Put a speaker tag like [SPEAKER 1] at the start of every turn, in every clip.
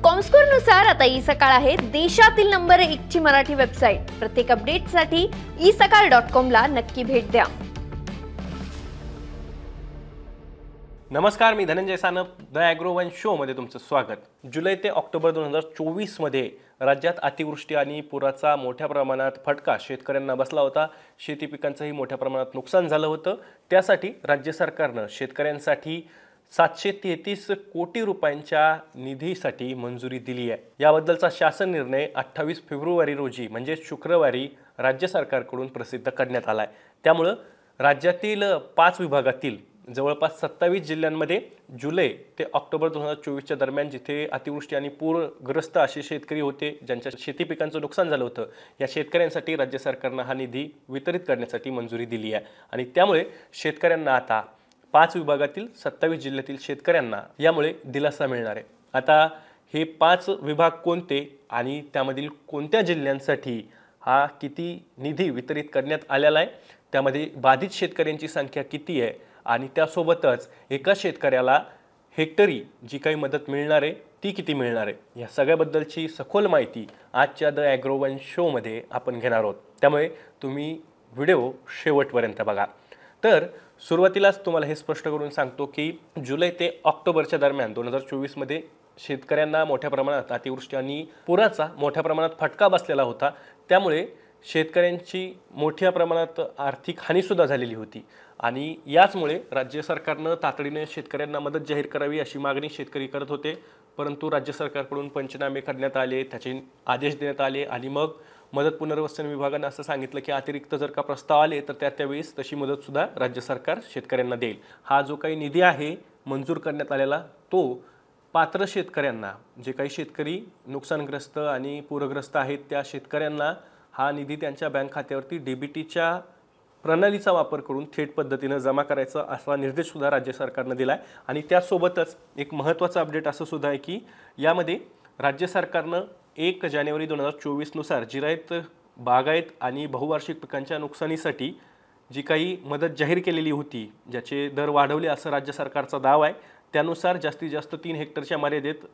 [SPEAKER 1] कॉमस्कोरनुसार आता ई सकाळ आहे देशातील नंबर 1 ची मराठी वेबसाईट। प्रत्येक अपडेटसाठी isakal.com ला नक्की भेट द्या।
[SPEAKER 2] नमस्कार, मी Dhananjay Sanap, the Agrowon show मध्ये तुमचं स्वागत। जुलै ते ऑक्टोबर 2024 मध्ये राज्यात अतिवृष्टी आणि पुराचा मोठ्या प्रमाणात फटका शेतकऱ्यांना बसला होता। शेती पिकांचंही मोठ्या प्रमाणात नुकसान झालं होतं। त्यासाठी राज्य सरकारनं शेतकऱ्यांसाठी 733 कोटी रुपयांच्या निधीसाठी मंजुरी दिली आहे। याबद्दलचा शासन निर्णय 28 फेब्रुवारी रोजी म्हणजे शुक्रवारी राज्य सरकारकडून प्रसिद्ध करण्यात आला आहे। त्यामुळे राज्यातील 5 विभागातील जवळपास 27 जिल्ह्यांमध्ये जुलै ते ऑक्टोबर 2024च्या दरम्यान जिथे अतिवृष्टी आणि पूरग्रस्त असे शेतकरी होते, ज्यांच्या शेती पिकांचं नुकसान झालं होतं, या शेतकऱ्यांसाठी राज्य सरकारनं हा निधी वितरित करण्यासाठी मंजुरी दिली आहे। आणि त्यामुळे शेतकऱ्यांना आता 5 विभागातील 27 जिल्ह्यातील शेतकऱ्यांना यामुळे दिलासा मिळणार आहे। आता हे 5 विभाग कोणते आणि त्यामधील कोणत्या जिल्ह्यांसाठी हा किती निधी वितरित करण्यात आलेला आहे, त्यामध्ये बाधित शेतकऱ्यांची संख्या किती आहे आणि त्यासोबतच एका शेतकऱ्याला हेक्टरी जी काही मदत मिळणार आहे ती किती मिळणार आहे, या सगळ्याबद्दलची सखोल माहिती आजच्या द ॲग्रो वन शोमध्ये आपण घेणार आहोत। त्यामुळे तुम्ही व्हिडिओ शेवटपर्यंत बघा। तर सुरुवातीलाच तुम्हाला हे स्पष्ट करून सांगतो की जुलै ते ऑक्टोबरच्या दरम्यान 2024 मध्ये शेतकऱ्यांना मोठ्या प्रमाणात अतिवृष्टी आणि पुराचा मोठ्या प्रमाणात फटका बसलेला होता। त्यामुळे शेतकऱ्यांची मोठ्या प्रमाणात आर्थिक हानीसुद्धा झालेली होती आणि याचमुळे राज्य सरकारनं तातडीने शेतकऱ्यांना मदत जाहीर करावी अशी मागणी शेतकरी करत होते। परंतु राज्य सरकारकडून पंचनामे करण्यात आले, त्याचे आदेश देण्यात आले आणि मग मदत पुनर्वसन विभागानं असं सांगितलं की अतिरिक्त जर का प्रस्ताव आले तर त्यावेळेस तशी मदतसुद्धा राज्य सरकार शेतकऱ्यांना देईल। हा जो काही निधी आहे मंजूर करण्यात आलेला, तो पात्र शेतकऱ्यांना, जे काही शेतकरी नुकसानग्रस्त आणि पूरग्रस्त आहेत त्या शेतकऱ्यांना हा निधी त्यांच्या बँक खात्यावरती डीबीटीच्या प्रणालीचा वापर करून थेट पद्धतीने जमा करायचा असा निर्देश सुद्धा राज्य सरकारने दिला आहे। आणि त्यासोबतच एक महत्त्वाचा अपडेट असं सुद्धा आहे की यामध्ये राज्य सरकारनं 1 जानेवारी 2024 नुसार जिरायत, बागायत आणि बहुवार्षिक पिकांच्या नुकसानीसाठी जी काही मदत जाहीर केलेली होती, ज्याचे दर वाढवले असं राज्य सरकारचा दावा आहे, त्यानुसार जास्तीत जास्त 3 हेक्टरच्या मर्यादेत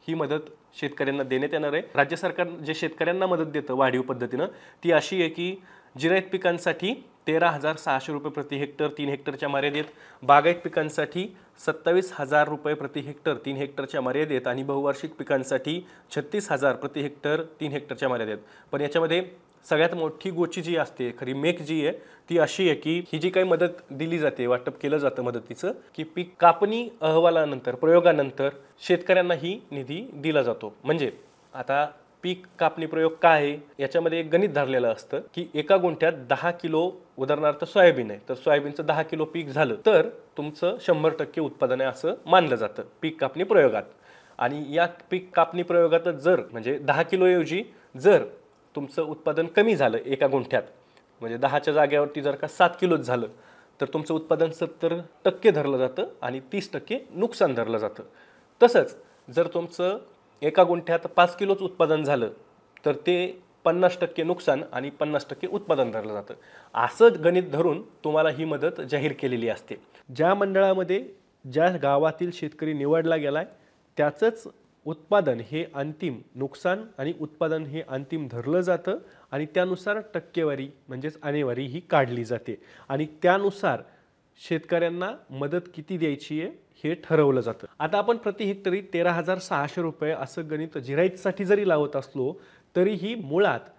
[SPEAKER 2] ही मदत शेतकऱ्यांना देण्यात येणार आहे। राज्य सरकार जे शेतकऱ्यांना मदत देतं वाढीव पद्धतीनं ती अशी आहे की जिरायत पिकांसाठी 13,600 रुपये प्रति हेक्टर 3 हेक्टरच्या मर्यादेत, बागायत पिकांसाठी 27,000 रुपये प्रति हेक्टर 3 हेक्टरच्या मर्यादेत आणि बहुवार्षिक पिकांसाठी 36,000 प्रति हेक्टर 3 हेक्टरच्या मर्यादेत। पण याच्यामध्ये सगळ्यात मोठी गोष्ट जी असते, खरी मेक जी आहे ती अशी आहे की ही जी काही मदत दिली जाते, वाटप केलं जातं मदतीचं, की पीक कापणी अहवालानंतर, प्रयोगानंतर शेतकऱ्यांना ही निधी दिला जातो। म्हणजे आता पीक कापणी प्रयोग काय आहे, याच्यामध्ये एक गणित धरलेलं असतं की एका गुंठ्यात 10 किलो, उदाहरणार्थ सोयाबीन आहे तर सोयाबीनचं 10 किलो पीक झालं तर तुमचं 100% उत्पादन आहे असं मानलं जातं पीक कापणी प्रयोगात। आणि या पीक कापणी प्रयोगात जर म्हणजे 10 किलोऐवजी जर तुमचं उत्पादन कमी झालं एका गुंठ्यात, म्हणजे 10च्या जागेवरती जर का 7 किलोच झालं तर तुमचं उत्पादन 70% धरलं जातं आणि 30% नुकसान धरलं जातं। तसंच जर तुमचं एका गुंठ्यात 5 किलोच उत्पादन झालं तर ते 50% नुकसान आणि 50% उत्पादन धरलं जातं। असं गणित धरून तुम्हाला ही मदत जाहीर केलेली असते। ज्या मंडळामध्ये ज्या गावातील शेतकरी निवडला गेलाय त्याचंच उत्पादन हे अंतिम, नुकसान आणि उत्पादन हे अंतिम धरलं जातं आणि त्यानुसार टक्केवारी म्हणजेच आणेवारी ही काढली जाते आणि त्यानुसार शेतकऱ्यांना मदत किती द्यायची आहे हे ठरवलं जातं। आता आपण प्रति हेक्टरी 13,600 रुपये असं गणित जिरायतसाठी जरी लावत असलो तरीही मुळात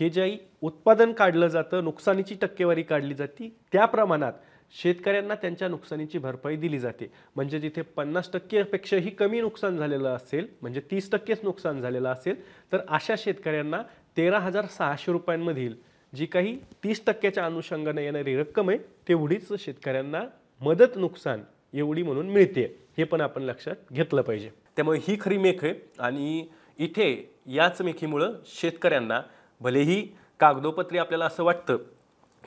[SPEAKER 2] हे जे उत्पादन काढलं जातं, नुकसानीची टक्केवारी काढली जाते, त्या प्रमाणात शेतकऱ्यांना त्यांच्या नुकसानीची भरपाई दिली जाते। म्हणजे जिथे 50% पेक्षाही कमी नुकसान झालेलं असेल, म्हणजे 30%च नुकसान झालेलं असेल, तर अशा शेतकऱ्यांना 13,600 रुपयांमधील जी काही 30%च्या अनुषंगाने येणारी रक्कम आहे तेवढीच शेतकऱ्यांना मदत नुकसान एवढी म्हणून मिळते, हे पण आपण लक्षात घेतलं पाहिजे। त्यामुळे ही खरी मेख आहे आणि इथे याच मेखीमुळे शेतकऱ्यांना भलेही कागदोपत्री आपल्याला असं वाटतं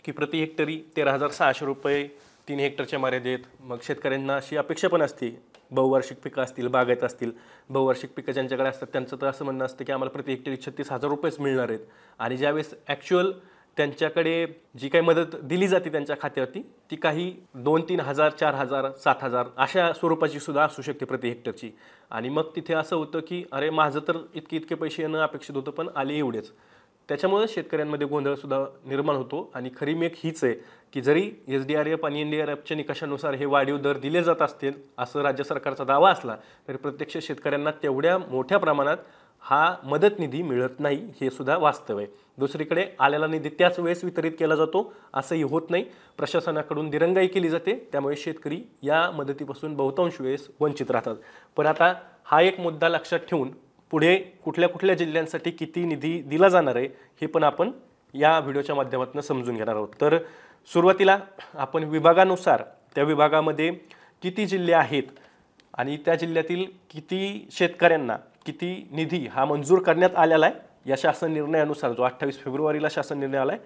[SPEAKER 2] की प्रति हेक्टरी 13,600 रुपये 3 हेक्टरच्या मर्यादेत, मग शेतकऱ्यांना अशी अपेक्षा पण असते, बहुवार्षिक पिकं असतील, बागायत असतील, बहुवार्षिक पिकं ज्यांच्याकडे असतात त्यांचं तर असं म्हणणं असतं की आम्हाला प्रति हेक्टरी 36,000 रुपयेच मिळणार आहेत। आणि ज्यावेळेस ॲक्च्युअल त्यांच्याकडे जी काही मदत दिली जाते त्यांच्या खात्यावरती ती काही 2-3 हजार, 4,000, 7,000 अशा स्वरूपाची सुद्धा असू शकते प्रति हेक्टरची. आणि मग तिथे असं होतं की अरे माझं तर इतके पैसे येणं अपेक्षित होतं पण आले एवढेच. त्याच्यामुळे शेतकऱ्यांमध्ये गोंधळ सुद्धा निर्माण होतो. आणि खरी मेक हीच आहे की जरी SDRF आणि NDRFच्या निकषानुसार हे वाढीव दर दिले जात असतील असं राज्य सरकारचा दावा असला तरी प्रत्यक्ष शेतकऱ्यांना तेवढ्या मोठ्या प्रमाणात हा मदत निधी मिळत नाही हे सुद्धा वास्तव आहे. दुसरीकडे आलेला निधी त्याच वेळेस वितरित केला जातो असंही होत नाही. प्रशासनाकडून दिरंगाई केली जाते, त्यामुळे शेतकरी या मदतीपासून बहुतांश वेळेस वंचित राहतात. पण आता हा एक मुद्दा लक्षात ठेवून पुढे कुठल्या जिल्ह्यांसाठी किती निधी दिला जाणार आहे हे पण आपण या व्हिडिओच्या माध्यमातून समजून घेणार आहोत. तर सुरुवातीला आपण विभागानुसार त्या विभागामध्ये किती जिल्हे आहेत आणि त्या जिल्ह्यातील किती शेतकऱ्यांना किती निधी हा मंजूर करण्यात आलेला आहे या शासन निर्णयानुसार जो 28 फेब्रुवारीला शासन निर्णय आला आहे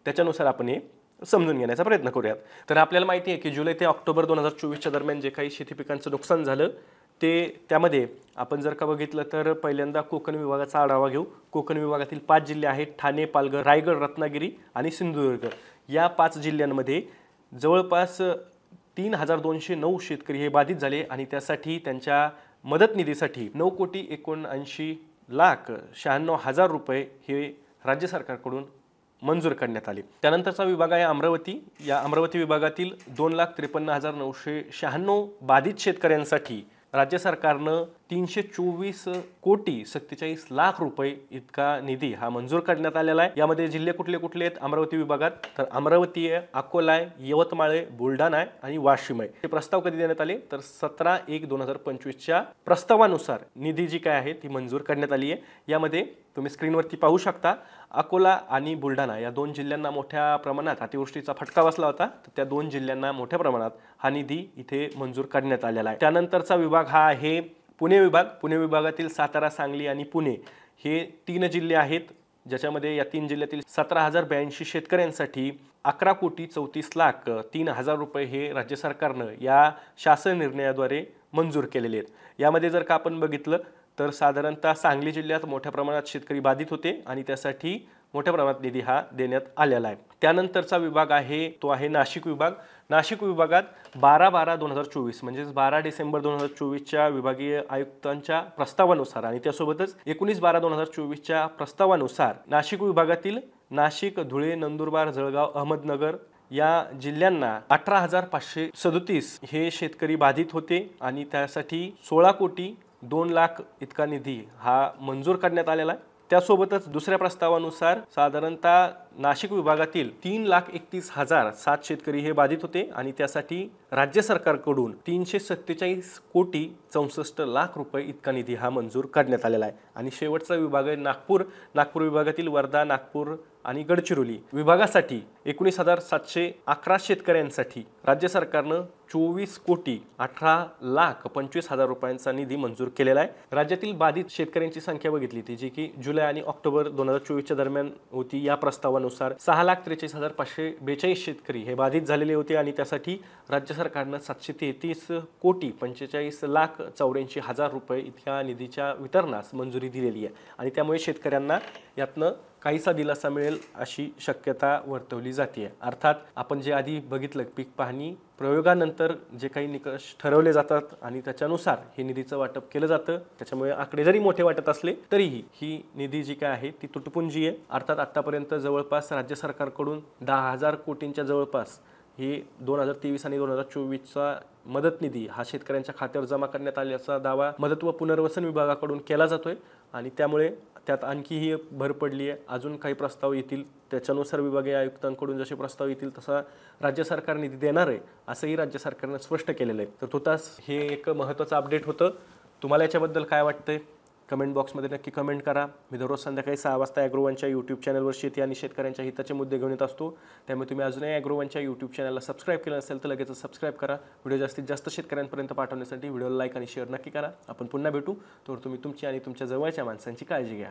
[SPEAKER 2] त्याच्यानुसार आपण हे समजून घेण्याचा प्रयत्न करूयात. तर आपल्याला माहिती आहे की जुलै ते ऑक्टोबर 2024च्या दरम्यान जे काही शेती पिकांचं नुकसान झालं त्यामध्ये आपण जर का बघितलं तर पहिल्यांदा कोकण विभागाचा आढावा घेऊ. कोकण विभागातील 5 जिल्हे आहेत ठाणे, पालघर, रायगड, रत्नागिरी आणि सिंधुदुर्ग. या 5 जिल्ह्यांमध्ये जवळपास 3,209 शेतकरी हे बाधित झाले आणि त्यासाठी त्यांच्या मदत निधीसाठी 9,79,96,000 रुपये हे राज्य सरकारकडून मंजूर करण्यात आले. त्यानंतरचा विभाग आहे अमरावती. या अमरावती विभागातील 2,53,996 बाधित शेतकऱ्यांसाठी राज्य सरकारनं 324,47,00,000 रुपये इतका निधी हा मंजूर करण्यात आलेला आहे. यामध्ये जिल्हे कुठले आहेत अमरावती विभागात तर अमरावती आहे, अकोला आहे, यवतमाळ आहे, बुलढाणा आहे आणि वाशिम आहे. हे प्रस्ताव कधी देण्यात आले तर 17/1/2025च्या प्रस्तावानुसार निधी जी काय आहे ती मंजूर करण्यात आली आहे. यामध्ये तुम्ही स्क्रीनवरती पाहू शकता अकोला आणि बुलढाणा या 2 जिल्ह्यांना मोठ्या प्रमाणात अतिवृष्टीचा फटका बसला होता. तर त्या 2 जिल्ह्यांना मोठ्या प्रमाणात हा निधी इथे मंजूर करण्यात आलेला आहे. त्यानंतरचा विभाग हा आहे पुणे विभाग. पुणे विभागातील सातारा, सांगली आणि पुणे हे 3 जिल्हे आहेत ज्याच्यामध्ये या 3 जिल्ह्यातील 17,082 शेतकऱ्यांसाठी 11,34,03,000 रुपये हे राज्य सरकारनं या शासन निर्णयाद्वारे मंजूर केलेले आहेत. यामध्ये जर का आपण बघितलं तर साधारणतः सांगली जिल्ह्यात मोठ्या प्रमाणात शेतकरी बाधित होते आणि त्यासाठी मोठ्या प्रमाणात निधी हा देण्यात आलेला आहे. त्यानंतरचा विभाग आहे तो आहे नाशिक विभाग. नाशिक विभागात 12/12/2024 म्हणजेच 12 डिसेंबर 2024च्या विभागीय आयुक्तांच्या प्रस्तावानुसार आणि त्यासोबतच 19/12/2024च्या प्रस्तावानुसार नाशिक विभागातील नाशिक, धुळे, नंदुरबार, जळगाव, अहमदनगर या जिल्ह्यांना 18,537 हे शेतकरी बाधित होते आणि त्यासाठी 16,02,00,000 इतका निधी हा मंजूर करण्यात आलेला आहे. त्यासोबतच दुसऱ्या प्रस्तावानुसार साधारणतः नाशिक विभागातील 3,31,007 शेतकरी हे बाधित होते आणि त्यासाठी राज्य सरकारकडून 347,64,64,00,000 रुपये इतका निधी हा मंजूर करण्यात आलेला आहे. आणि शेवटचा विभाग आहे नागपूर. नागपूर विभागातील वर्धा, नागपूर आणि गडचिरोली विभागासाठी 19,711 शेतकऱ्यांसाठी राज्य सरकारनं 24,18,25,000 रुपयांचा निधी मंजूर केलेला आहे. राज्यातील बाधित शेतकऱ्यांची संख्या बघितली ती जी की जुलै आणि ऑक्टोबर 2024च्या दरम्यान होती. या प्रस्तावानुसार 6,43,542 शेतकरी हे बाधित झालेले होते आणि त्यासाठी राज्य सरकारनं 733,45,45,84,000 रुपये इतक्या निधीच्या वितरणास मंजुरी दिलेली आहे. आणि त्यामुळे शेतकऱ्यांना यातनं काहीसा दिलासा मिळेल अशी शक्यता वर्तवली जाते. अर्थात आपण जे आधी बघितलं पीक पाहणी प्रयोगानंतर जे काही निकष ठरवले जातात आणि त्याच्यानुसार हे निधीचं वाटप केलं जातं. त्याच्यामुळे आकडे जरी मोठे वाटत असले तरीही ही निधी जी काय आहे ती तुटपुंजी आहे. अर्थात आत्तापर्यंत जवळपास राज्य सरकारकडून 10,000 कोटींच्या जवळपास ही 2023 आणि 2024चा मदत निधी हा शेतकऱ्यांच्या खात्यावर जमा करण्यात आल्याचा दावा मदत व पुनर्वसन विभागाकडून केला जातोय आणि त्यामुळे त्यात आणखीही भर पडली आहे. अजून काही प्रस्ताव येतील त्याच्यानुसार विभागीय आयुक्तांकडून जसे प्रस्ताव येतील तसा राज्य सरकार निधी देणार आहे असंही राज्य सरकारनं स्पष्ट केलेलं आहे. तर तुर्तास हे एक महत्त्वाचं अपडेट होतं. तुम्हाला याच्याबद्दल काय वाटतंय कमेंट बॉक्समध्ये नक्की कमेंट करा. मी दररोज संध्याकाळी 6 वाजता ॲग्रोवनच्या यूट्यूब चॅनलवर शेती आणि शेतकऱ्यांच्या हिताचे मुद्दे घेऊन येत असतो. त्यामुळे तुम्ही अजूनही ॲग्रोवनच्या यूट्यूब चॅनलला सबस्क्राईब केलं असेल तर लगेच सबस्क्राईब करा. व्हिडिओ जास्तीत जास्त शेतकऱ्यांपर्यंत पाठवण्यासाठी व्हिडिओला लाईक आणि शेअर नक्की करा. आपण पुन्हा भेटू. तर तुम्ही तुमची आणि तुमच्या जवळच्या माणसांची काळजी घ्या.